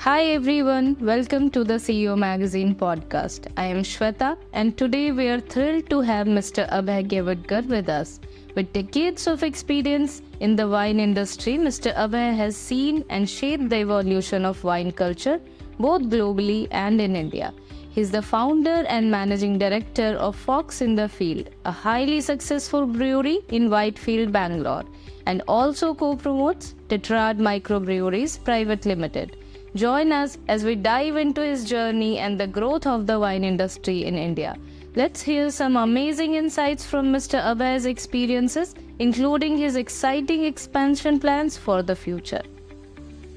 Hi everyone, welcome to the CEO Magazine podcast. I am Shweta and today we are thrilled to have Mr. Abhay Kewadkar with us. With decades of experience in the wine industry, Mr. Abhay has seen and shaped the evolution of wine culture both globally and in India. He is the founder and managing director of Fox in the Field, a highly successful brewery in Whitefield, Bangalore, and also co-promotes Tetrad Microbreweries Pvt Limited. Join us as we dive into his journey and the growth of the wine industry in India. Let's hear some amazing insights from Mr. Abhay's experiences, including his exciting expansion plans for the future.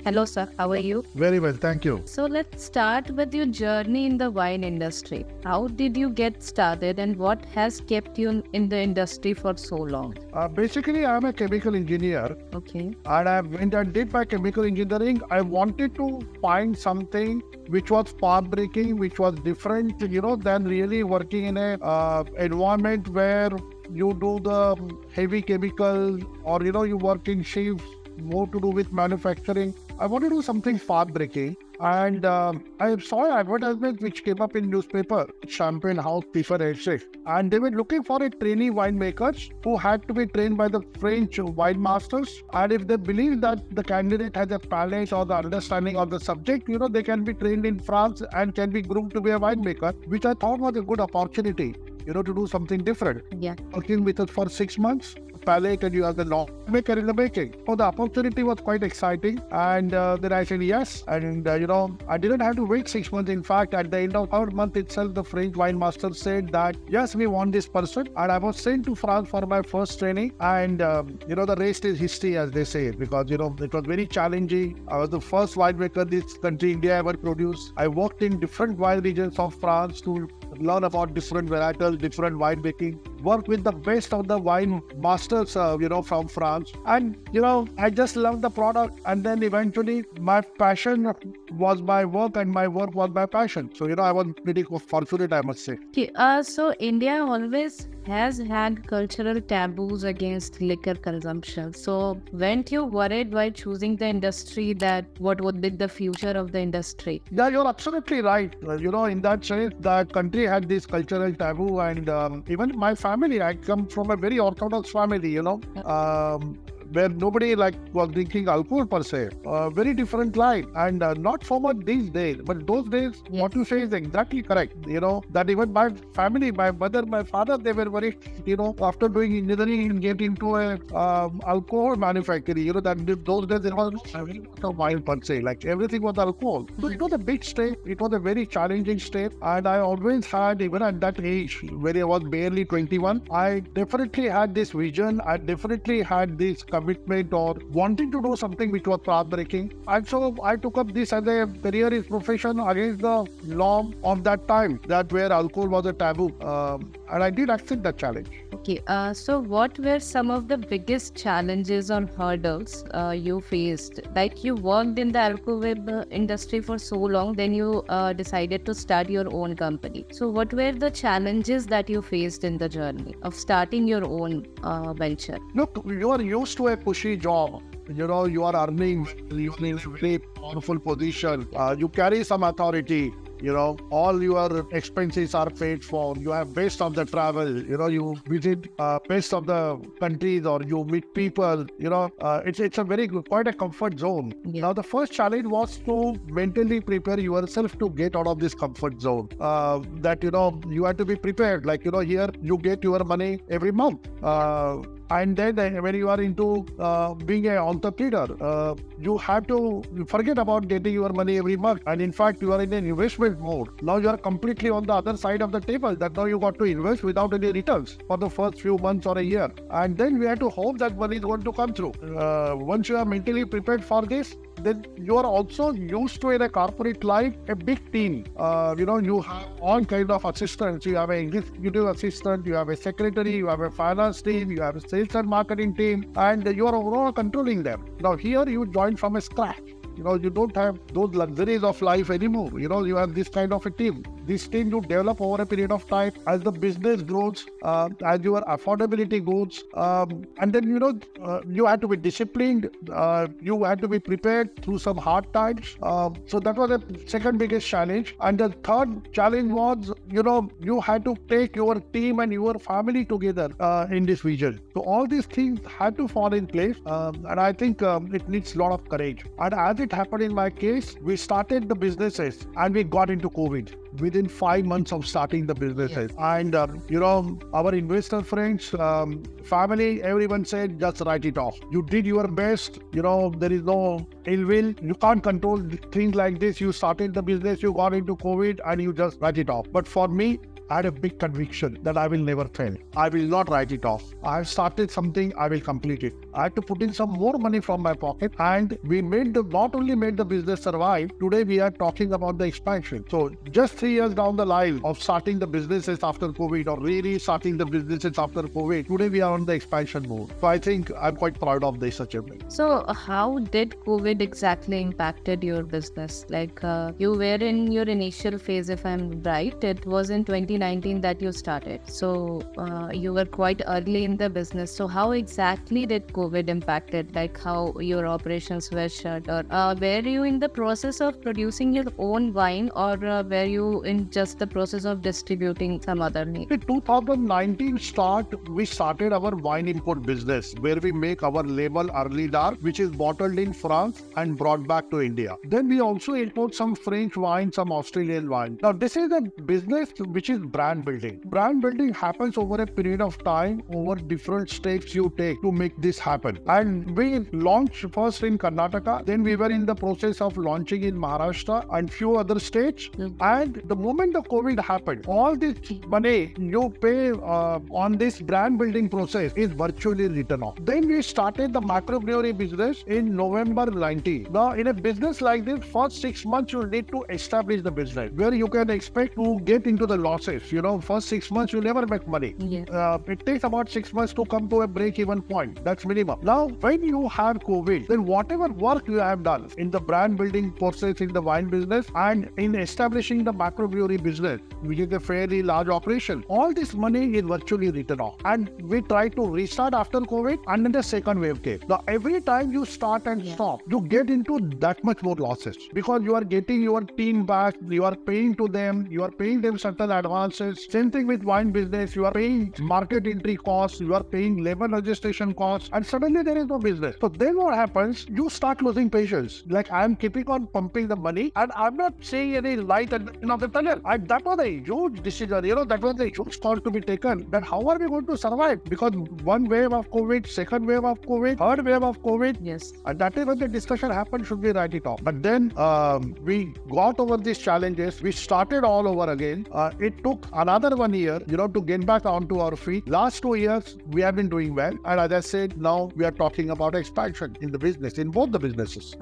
Hello sir, how are you? Very well, thank you. So let's start with your journey in the wine industry. How did you get started and what has kept you in the industry for so long? Basically, I'm a chemical engineer. Okay. And when I did my chemical engineering, I wanted to find something which was path-breaking, which was different, than really working in a environment where you do the heavy chemical or, you work in shifts, more to do with manufacturing. I want to do something path-breaking. And I saw an advertisement which came up in newspaper, Champagne House Pfeffer Estate. And they were looking for a trainee winemakers who had to be trained by the French wine masters. And if they believe that the candidate has a palate or the understanding of the subject, they can be trained in France and can be groomed to be a winemaker, which I thought was a good opportunity, to do something different. Yeah. Working with us for 6 months. Palate and you are the maker in the making. So the opportunity was quite exciting, and then I said yes. And I didn't have to wait 6 months. In fact, at the end of third month itself, the French wine master said that yes, we want this person, and I was sent to France for my first training. And the rest is history, as they say, because it was very challenging. I was the first winemaker this country, India, ever produced. I worked in different wine regions of France to learn about different varietals, different wine making, work with the best of the wine masters, from France. And, I just loved the product. And then eventually my passion was my work and my work was my passion. So, I was pretty fortunate, I must say. Okay. So India always has had cultural taboos against liquor consumption. So weren't you worried while choosing the industry that what would be the future of the industry? Yeah, you're absolutely right. In that sense, the country had this cultural taboo, and even my family, I come from a very orthodox family, where nobody was drinking alcohol per se. Very different life, and not so much these days, but those days, Yes. What you say is exactly correct. That even my family, my mother, my father, they were very, after doing engineering and get into a alcohol manufacturing. That those days there was no wine per se. Like everything was alcohol. So it was a big step. It was a very challenging step, and I always had, even at that age, when I was barely 21, I definitely had this vision. I definitely had this commitment or wanting to do something which was path-breaking. And so I took up this as a career is profession against the norm of that time, that where alcohol was a taboo. And I did accept that challenge. Okay. So what were some of the biggest challenges or hurdles you faced? Like you worked in the alcohol industry for so long, then you decided to start your own company. So what were the challenges that you faced in the journey of starting your own venture? Look, you are used to a pushy job. You are earning, you are in a very powerful position. You carry some authority. All your expenses are paid for. You have best of the travel. You visit best of the countries or you meet people. It's a very good, quite a comfort zone. Yeah. Now, the first challenge was to mentally prepare yourself to get out of this comfort zone. That, you have to be prepared. Like, here you get your money every month. And then when you are into being an entrepreneur, you have to forget about getting your money every month. And in fact, you are in an investment mode. Now you are completely on the other side of the table, that now you got to invest without any returns for the first few months or a year. And then we have to hope that money is going to come through. Once you are mentally prepared for this, then you are also used to, in a corporate life, a big team. You have all kind of assistants. You have an executive assistant, you have a secretary, you have a finance team, you have a sales and marketing team, and you are overall controlling them. Now here you join from a scratch. You don't have those luxuries of life anymore. You have this kind of a team. This thing you develop over a period of time as the business grows, as your affordability grows, and then you had to be disciplined. You had to be prepared through some hard times. So that was the second biggest challenge. And the third challenge was, you had to take your team and your family together in this vision. So all these things had to fall in place, and I think it needs a lot of courage. And as it happened in my case, we started the businesses and we got into COVID within 5 months of starting the businesses. Yes. And our investor friends, family, everyone said, just write it off. You did your best. There is no ill will. You can't control things like this. You started the business, you got into COVID, and you just write it off. But for me, I had a big conviction that I will never fail. I will not write it off. I have started something, I will complete it. I had to put in some more money from my pocket, and we not only made the business survive, today we are talking about the expansion. So just 3 years down the line of starting the businesses after COVID, or really starting the businesses after COVID, today we are on the expansion mode. So I think I'm quite proud of this achievement. So how did COVID exactly impacted your business? Like you were in your initial phase, if I'm right, it was in 2019 that you started. So you were quite early in the business. So how exactly did COVID impacted, like how your operations were shut, or were you in the process of producing your own wine, or were you in just the process of distributing some other name? In 2019 we started our wine import business, where we make our label Early Dark, which is bottled in France and brought back to India. Then we also import some French wine, some Australian wine. Now this is a business which is brand building. Brand building happens over a period of time, over different steps you take to make this happen. And we launched first in Karnataka, then we were in the process of launching in Maharashtra and few other states. And the moment the COVID happened, all this money you pay on this brand building process is virtually written off. Then we started the microbrewery business in November 19. Now in a business like this, first 6 months you need to establish the business, where you can expect to get into the losses. First 6 months you never make money. Yes. It takes about 6 months to come to a break-even point. That's minimum. Now, when you have COVID, then whatever work you have done in the brand building process in the wine business and in establishing the microbrewery business, which is a fairly large operation, all this money is virtually written off. And we tried to restart after COVID, and then the second wave came. Now, every time you start and stop, you get into that much more losses, because you are getting your team back, you are paying to them, you are paying them certain advances. Same thing with wine business, you are paying market entry costs, you are paying labor registration costs, and suddenly there is no business. So then what happens? You start losing patience. Like, I am keeping on pumping the money, and I'm not seeing any light at the end of the tunnel. And that was a huge decision. That was a huge call to be taken. That how are we going to survive? Because one wave of COVID, second wave of COVID, third wave of COVID. Yes. And that is when the discussion happened, should we write it off? But then we got over these challenges. We started all over again. It took another 1 year, to get back onto our feet. Last 2 years, we have been doing well. And as I said, now we are talking about expansion in the business, in both the businesses.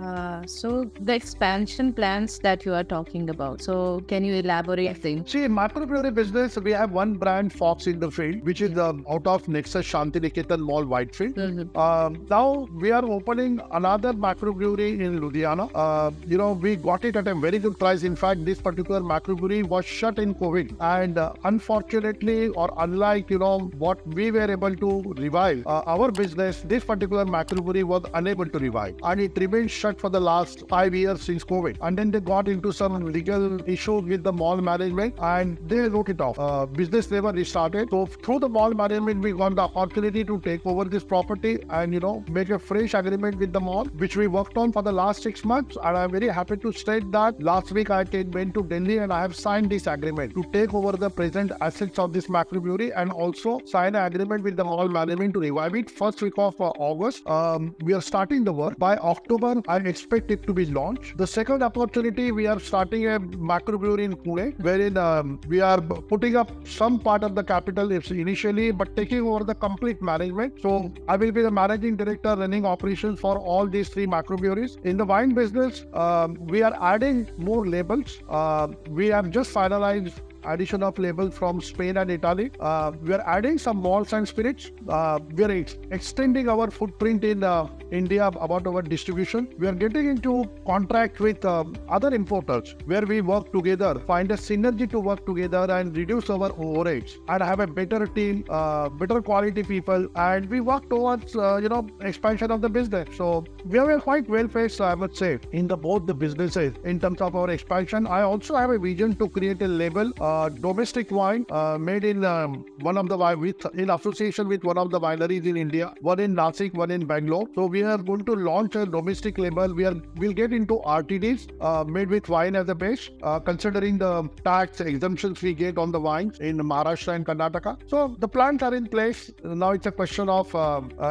So the expansion plans that you are talking about. So can you elaborate things? See, in microbrewery business, we have one brand, Fox in the field, which is out of Nexus Shantiniketan Mall, Whitefield. Mm-hmm. Now we are opening another microbrewery in Ludhiana. We got it at a very good price. In fact, this particular microbrewery was shut in COVID. And unfortunately, or unlike, what we were able to revive, our business, this particular microbrewery was unable to revive. And it remained shut for the last 5 years since COVID. And then they got into some legal issues with the mall management, and they wrote it off. Business never restarted. So through the mall management, we got the opportunity to take over this property and, make a fresh agreement with the mall, which we worked on for the last 6 months. And I'm very happy to state that last week I went to Delhi and I have signed this agreement to take over the present assets of this microbrewery, and also sign an agreement with the mall management to revive it. First week of August, we are starting the work. By October, I expect it to be launched. The second opportunity, we are starting a microbrewery in Pune, wherein we are putting up some part of the capital initially, but taking over the complete management. So I will be the managing director running operations for all these 3 microbreweries. In the wine business, we are adding more labels. We have just finalized addition of labels from Spain and Italy. We are adding some malts and spirits. We are extending our footprint in India about our distribution. We are getting into contract with other importers where we work together, find a synergy to work together and reduce our overheads and have a better team, better quality people, and we work towards expansion of the business. So we are quite well placed, I would say, in both the businesses in terms of our expansion. I also have a vision to create a label, domestic wine made in in association with one of the wineries in India, one in Nasik, one in Bangalore. So we are going to launch a domestic label. We'll get into RTDs made with wine as a base, considering the tax exemptions we get on the wines in Maharashtra and Karnataka. So the plans are in place. Now it's a question of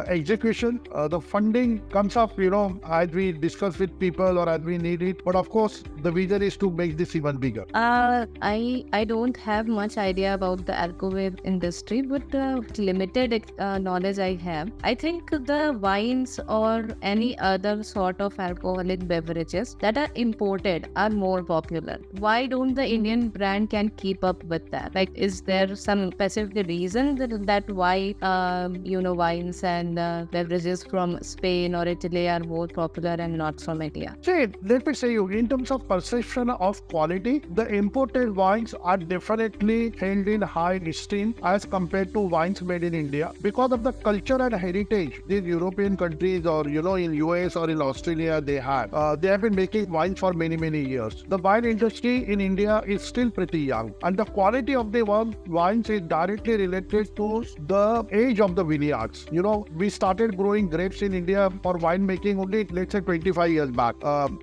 execution. The funding comes up, as we discuss with people or as we need it. But of course, the vision is to make this even bigger. I don't have much idea about the alcohol industry, but limited knowledge I have. I think the wines or any other sort of alcoholic beverages that are imported are more popular. Why don't the Indian brand can keep up with that? Like, is there some specific reason that why wines and beverages from Spain or Italy are more popular and not from India? See, let me say you, in terms of perception of quality, the imported wines are definitely held in high esteem as compared to wines made in India because of the culture and heritage these European countries or in US or in Australia they have. They have been making wines for many years. The wine industry in India is still pretty young, and the quality of the wines is directly related to the age of the vineyards. We started growing grapes in India for wine making only, let's say, 25 years back.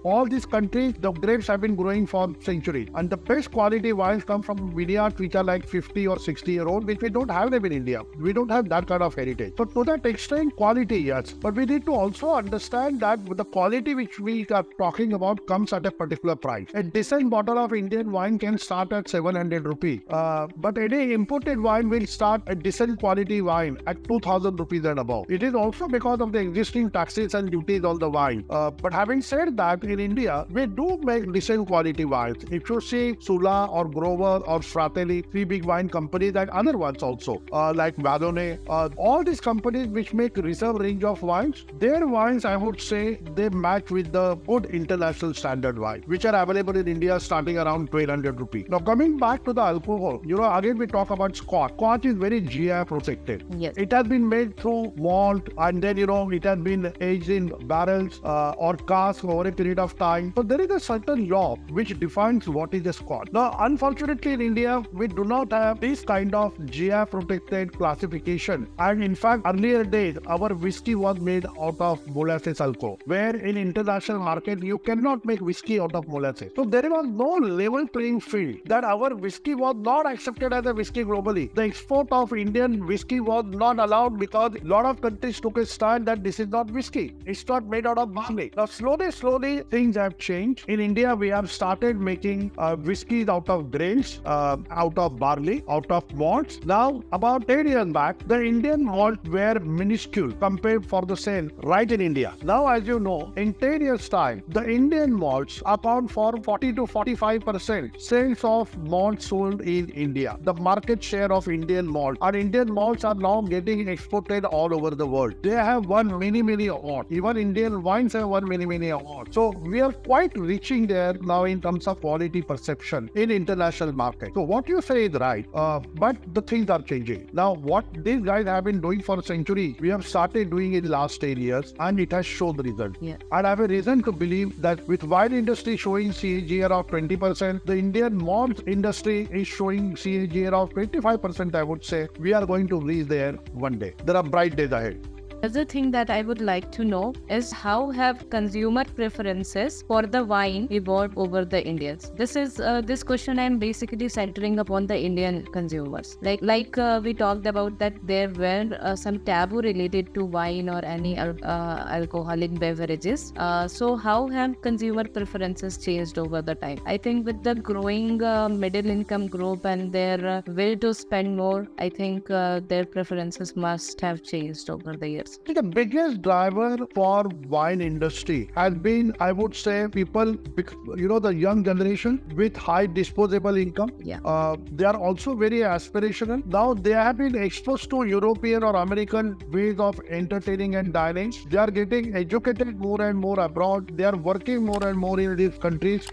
All these countries, the grapes have been growing for centuries, and the best quality wines come from vineyards which are like 50 or 60-year-old, which we don't have them in India. We don't have that kind of heritage. So to that extent, quality, yes. But we need to also understand that the quality which we are talking about comes at a particular price. A decent bottle of Indian wine can start at 700 rupees. But any imported wine will start a decent quality wine at 2000 rupees and above. It is also because of the existing taxes and duties on the wine. But having said that, in India, we do make decent quality wines. If you see Sula or Grover or Fratelli, three big wine companies, and other ones also, like Vadone, all these companies which make reserve range of wines, their wines, I would say, they match with the good international standard wine, which are available in India starting around 1200 rupees. Now, coming back to the alcohol, again we talk about Scotch. Scotch is very GI protected. Yes. It has been made through malt, and then, it has been aged in barrels or casks over a period of time. So there is a certain law which defines what is a Scotch. Now, unfortunately, in India, we do not have this kind of GI protected classification. And in fact, earlier days, our whiskey was made out of molasses alcohol, where in international market, you cannot make whiskey out of molasses. So there was no level playing field, that our whiskey was not accepted as a whiskey globally. The export of Indian whiskey was not allowed because a lot of countries took a stand that this is not whiskey. It's not made out of barley. Now, slowly, things have changed. In India, we have started making whiskeys out of grains, out of barley, out of malts. Now, about 10 years back, the Indian malt were minuscule compared for the sale right in India. Now, as you know, in 10 years' time, the Indian malts account for 40 to 45% sales of malt sold in India. The market share of Indian malt. Our Indian malts are now getting exported all over the world. They have won many awards. Even Indian wines have won many awards. So we are quite reaching there now in terms of quality perception in international market. So what you say is right, but the things are changing. Now, what these guys have been doing for a century, we have started doing it last 10 years, and it has shown the result. Yeah. And I have a reason to believe that with wine industry showing CAGR of 20%, the Indian malt industry is showing CAGR of 25%, I would say. We are going to reach there one day. There are bright days ahead. Another thing that I would like to know is how have consumer preferences for the wine evolved over the Indians? This question I'm basically centering upon the Indian consumers. Like we talked about that there were some taboo related to wine or any alcoholic beverages. So how have consumer preferences changed over the time? I think with the growing middle income group and their will to spend more, I think their preferences must have changed over the years. drivers? The biggest driver for wine industry has been, I would say, people, the young generation with high disposable income. Yeah. They are also very aspirational. Now they have been exposed to European or American ways of entertaining and dining. They are getting educated more and more abroad. They are working more and more in these countries.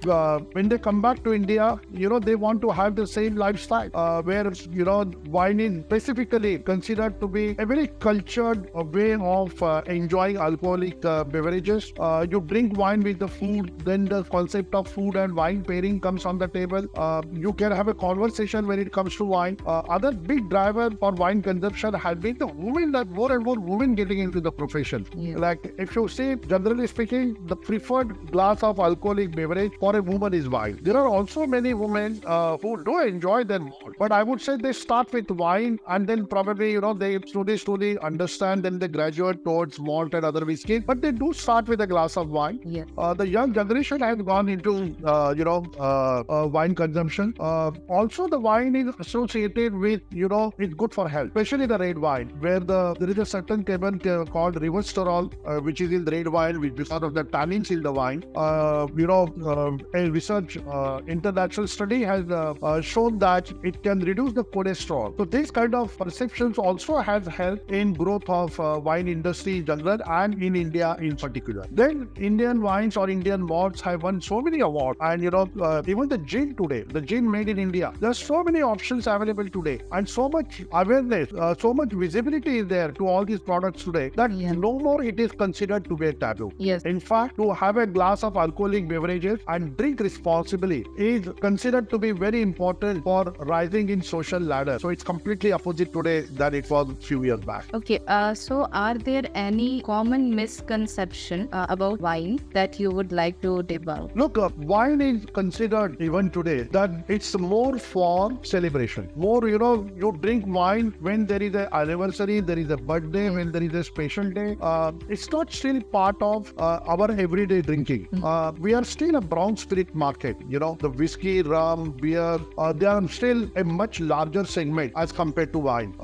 When they come back to India, they want to have the same lifestyle where, wine is specifically considered to be a very cultured way of enjoying alcoholic beverages. You drink wine with the food, then the concept of food and wine pairing comes on the table. You can have a conversation when it comes to wine. Other big driver for wine consumption has been the women, that more and more women getting into the profession. Yeah. Like if you see, generally speaking, the preferred glass of alcoholic beverage for a woman is wine. There are also many women who do enjoy them more, but I would say they start with wine and then probably, they slowly understand, then they graduate towards malt and other whiskey, but they do start with a glass of wine. Yeah. The young generation has gone into, wine consumption. Also, the wine is associated with, it's good for health, especially the red wine, where there is a certain chemical called resveratrol, which is in red wine, which because of the tannins in the wine. A research international study has shown that it can reduce the cholesterol. So these kind of perceptions also has helped in growth of wine industry in general and in India in particular. Then Indian wines or Indian malts have won so many awards, and even the gin today, the gin made in India, there's so many options available today, and so much awareness, so much visibility is there to all these products today that no more it is considered to be a taboo. Yes. In fact, to have a glass of alcoholic beverages and drink responsibly is considered to be very important for rising in social ladder. So it's completely opposite today than it was a few years back. Okay, so are there any common misconception about wine that you would like to debunk? Look, wine is considered even today that it's more for celebration. More, you drink wine when there is an anniversary, there is a birthday, when there is a special day. It's not still part of our everyday drinking. We are still a brown spirit market. The whiskey, rum, beer, they are still a much larger segment as compared to wine.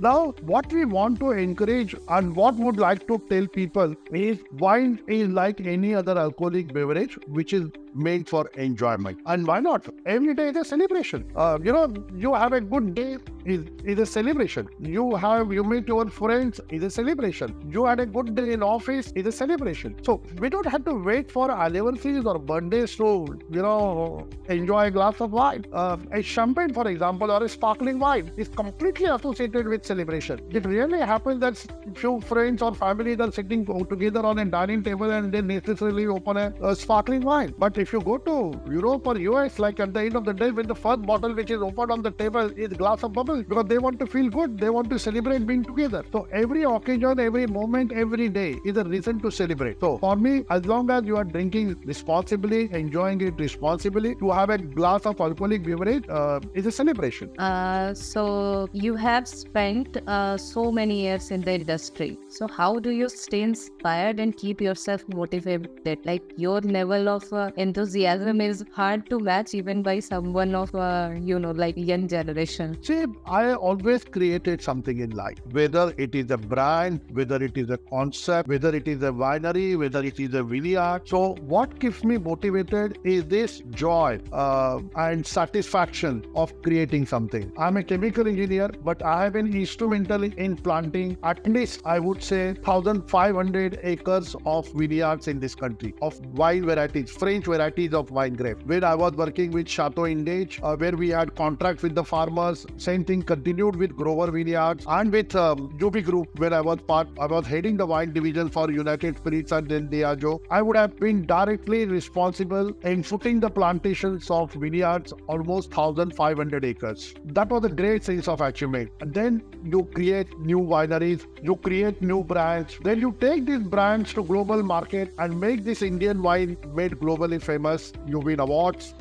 Now, what we want to encourage and what would like to tell people is wine is like any other alcoholic beverage, which is made for enjoyment. And why not? Every day is a celebration. You have a good day is a celebration. You meet your friends is a celebration. You had a good day in office is a celebration. So we don't have to wait for anniversaries or birthdays to enjoy a glass of wine. A champagne, for example, or a sparkling wine is completely associated with celebration. It really happens that few friends or families are sitting together on a dining table and they necessarily open a sparkling wine. But if you go to Europe or US, like at the end of the day, when the first bottle which is opened on the table is glass of bubbles, because they want to feel good, they want to celebrate being together. So every occasion, every moment, every day is a reason to celebrate. So for me, as long as you are drinking responsibly, enjoying it responsibly, to have a glass of alcoholic beverage is a celebration. So you have spent so many years in the industry. So how do you stay inspired and keep yourself motivated? Like your level of enthusiasm is hard to match even by someone of like young generation. See, I always created something in life, whether it is a brand, whether it is a concept, whether it is a winery, whether it is a vineyard. So what keeps me motivated is this joy and satisfaction of creating something. I'm a chemical engineer, but I have been instrumental in planting at least, I would say, 1,500 acres of vineyards in this country, of wine varieties, French varieties of wine grape. When I was working with Chateau Indage, where we had contracts with the farmers, same thing continued with Grover Vineyards and with UB Group, where I was heading the wine division for United Spirits and then Diageo. I would have been directly responsible in putting the plantations of vineyards almost 1,500 acres. That was a great sense of achievement. And then you create new wineries, you create new brands, then you take these brands to global market and make this Indian wine made globally famous, you win awards.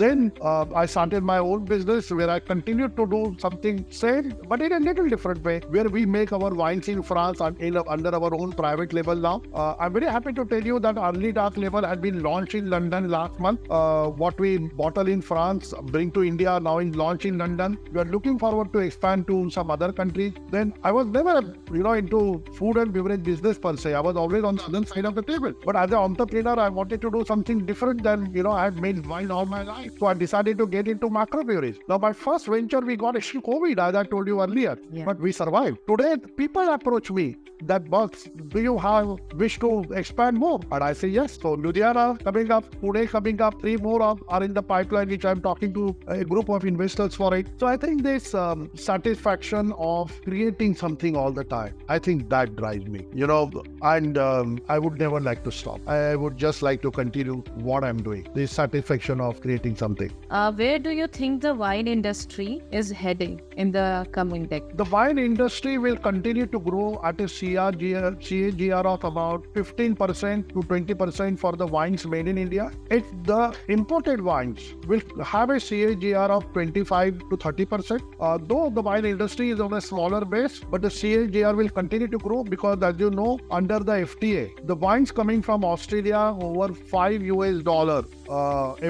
Then I started my own business where I continued to do something same, but in a little different way, where we make our wines in France under our own private label now. I'm very happy to tell you that Early Dark label had been launched in London last month. What we bottle in France, bring to India, now in launch in London. We are looking forward to expand to some other countries. Then I was never, into food and beverage business per se. I was always on the other side of the table. But as an entrepreneur, I wanted to do something different than, I had made wine all my life. So I decided to get into microbreweries. Now, my first venture, we got issue COVID, as I told you earlier. Yeah. But we survived. Today, people approach me that, Bucks, do you have wish to expand more? And I say yes. So Ludhiana coming up, Pune coming up, 3 more are in the pipeline, which I'm talking to a group of investors for it. So I think this satisfaction of creating something all the time, I think that drives me, and I would never like to stop. I would just like to continue what I'm doing. This satisfaction of creating something. Where do you think the wine industry is heading in the coming decade? The wine industry will continue to grow at a CAGR of about 15% to 20% for the wines made in India. If the imported wines will have a CAGR of 25 to 30%, though the wine industry is on a smaller base, but the CAGR will continue to grow because, as you know, under the FTA, the wines coming from Australia over $5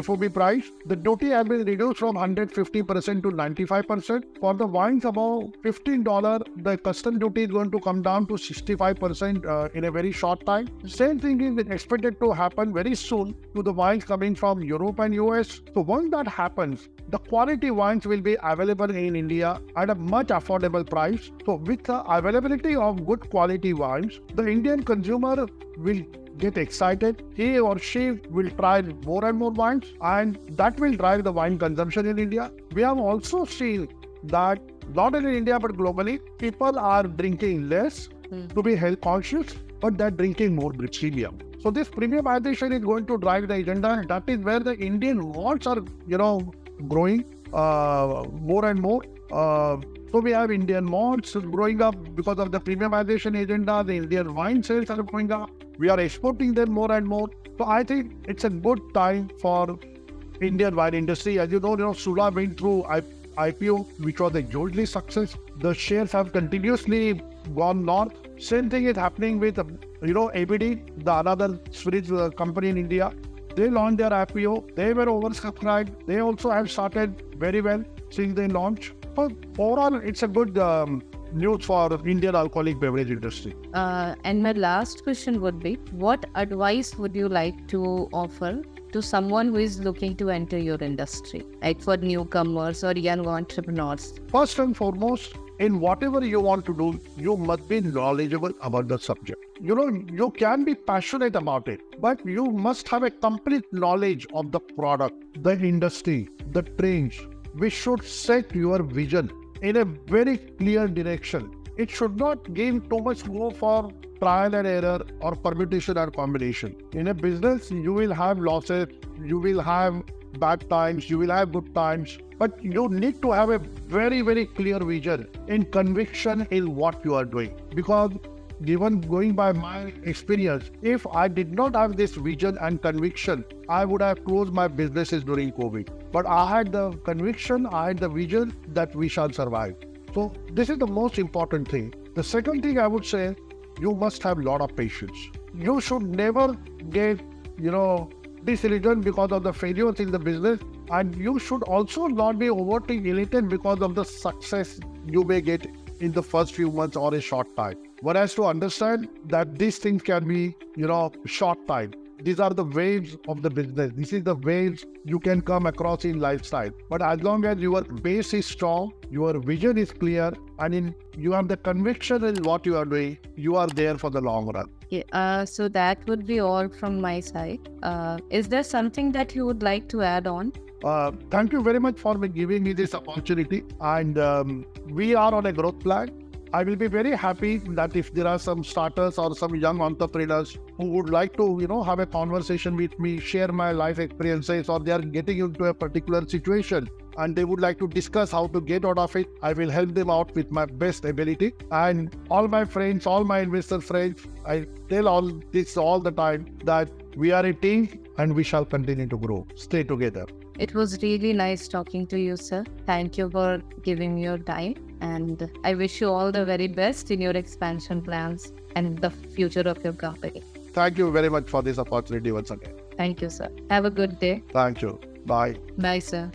FOB price, the duty has been reduced from 150% to 95%. For the wines above $15, the custom duty is going to come down to 65% in a very short time. Same thing is expected to happen very soon to the wines coming from Europe and US. So once that happens, the quality wines will be available in India at a much affordable price. So with the availability of good quality wines, the Indian consumer will get excited. He or she will try more and more wines, and that will drive the wine consumption in India. We have also seen that not only in India but globally, people are drinking less to be health conscious, but they're drinking more premium. So this premiumization is going to drive the agenda, and that is where the Indian malts are, growing more and more. So we have Indian malts growing up because of the premiumization agenda. The Indian wine sales are going up. We are exporting them more and more. So I think it's a good time for Indian wine industry. As you know, Sula went through IPO, which was a hugely success. The shares have continuously gone north. Same thing is happening with, ABD, the another spirits company in India. They launched their IPO. They were oversubscribed. They also have started very well since they launched. So overall, it's a good news for Indian alcoholic beverage industry. And my last question would be, what advice would you like to offer to someone who is looking to enter your industry, like for newcomers or young entrepreneurs? First and foremost, in whatever you want to do, you must be knowledgeable about the subject. You can be passionate about it, but you must have a complete knowledge of the product, the industry, the trends. We should set your vision in a very clear direction. It should not give too much go for trial and error or permutation and combination. In a business, you will have losses, you will have bad times, you will have good times, but you need to have a very, very clear vision and conviction in what you are doing. Because going by my experience, if I did not have this vision and conviction, I would have closed my businesses during COVID. But I had the conviction, I had the vision that we shall survive. So this is the most important thing. The second thing I would say, you must have a lot of patience. You should never get, disillusioned because of the failures in the business, and you should also not be overly elated because of the success you may get in the first few months or a short time. One has to understand that these things can be, short time. These are the waves of the business. This is the waves you can come across in lifestyle. But as long as your base is strong, your vision is clear, and you have the conviction in what you are doing, you are there for the long run. Yeah, so that would be all from my side. Is there something that you would like to add on? Thank you very much for giving me this opportunity. And we are on a growth plan. I will be very happy that if there are some starters or some young entrepreneurs who would like to, have a conversation with me, share my life experiences, or they are getting into a particular situation and they would like to discuss how to get out of it, I will help them out with my best ability. And all my friends, all my investor friends, I tell all this all the time that We are a team and we shall continue to grow. Stay together. It was really nice talking to you, sir. Thank you for giving me your time. And I wish you all the very best in your expansion plans and the future of your company. Thank you very much for this opportunity once again. Thank you, sir. Have a good day. Thank you. Bye. Bye, sir.